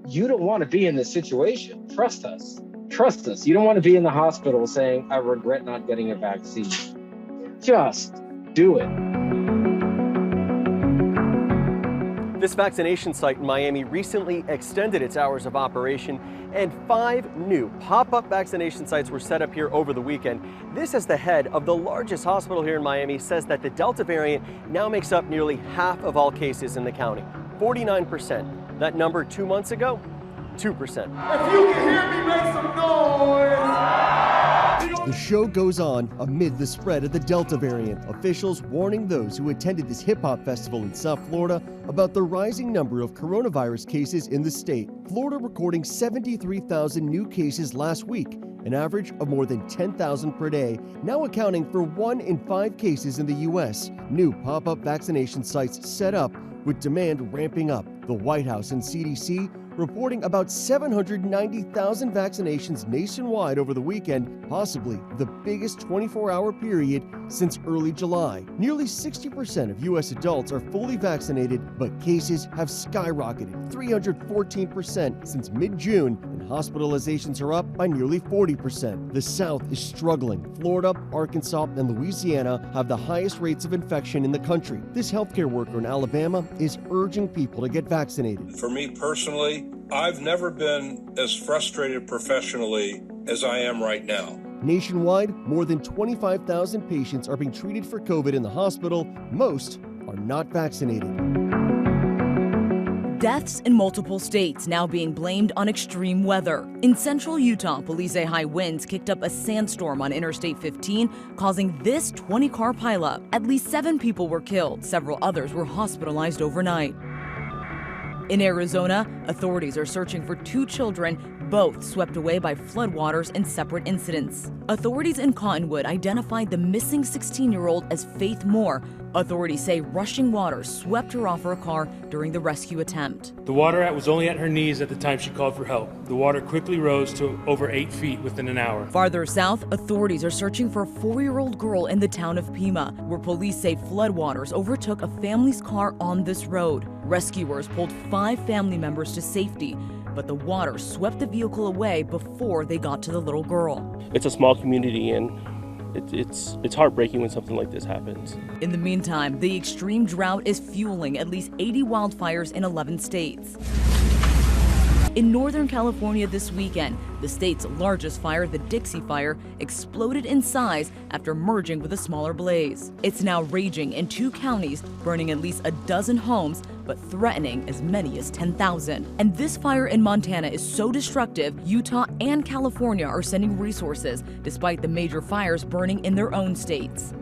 You don't want to be in this situation. Trust us. Trust us. You don't want to be in the hospital saying, I regret not getting a vaccine. Just do it. This vaccination site in Miami recently extended its hours of operation, and 5 new pop-up vaccination sites were set up here over the weekend. This, as the head of the largest hospital here in Miami, says that the Delta variant now makes up nearly half of all cases in the county, 49%. That number 2 months ago, 2%. If you can hear me, make some noise! The show goes on amid the spread of the Delta variant. Officials warning those who attended this hip-hop festival in South Florida about the rising number of coronavirus cases in the state. Florida recording 73,000 new cases last week, an average of more than 10,000 per day, now accounting for 1 in 5 cases in the U.S. New pop-up vaccination sites set up with demand ramping up. The White House and CDC reporting about 790,000 vaccinations nationwide over the weekend, possibly the biggest 24-hour period since early July. Nearly 60% of U.S. adults are fully vaccinated, but cases have skyrocketed 314% since mid-June, and hospitalizations are up by nearly 40%. The South is struggling. Florida, Arkansas, and Louisiana have the highest rates of infection in the country. This healthcare worker in Alabama is urging people to get vaccinated. For me personally, I've never been as frustrated professionally as I am right now. Nationwide, more than 25,000 patients are being treated for COVID in the hospital. Most are not vaccinated. Deaths in multiple states now being blamed on extreme weather. In central Utah, police say high winds kicked up a sandstorm on Interstate 15, causing this 20-car pileup. At least 7 people were killed. Several others were hospitalized overnight. In Arizona, authorities are searching for 2 children, both swept away by floodwaters in separate incidents. Authorities in Cottonwood identified the missing 16-year-old as Faith Moore. Authorities say rushing water swept her off her car during the rescue attempt. The water was only at her knees at the time she called for help. The water quickly rose to over 8 feet within an hour. Farther south, authorities are searching for a 4-year-old girl in the town of Pima, where police say floodwaters overtook a family's car on this road. Rescuers pulled 5 family members to safety, but the water swept the vehicle away before they got to the little girl. It's a small community, and it's heartbreaking when something like this happens. In the meantime, the extreme drought is fueling at least 80 wildfires in 11 states. In Northern California this weekend, the state's largest fire, the Dixie fire, exploded in size after merging with a smaller blaze. It's now raging in 2 counties, burning at least a dozen homes, but threatening as many as 10,000. And this fire in Montana is so destructive, Utah and California are sending resources, despite the major fires burning in their own states.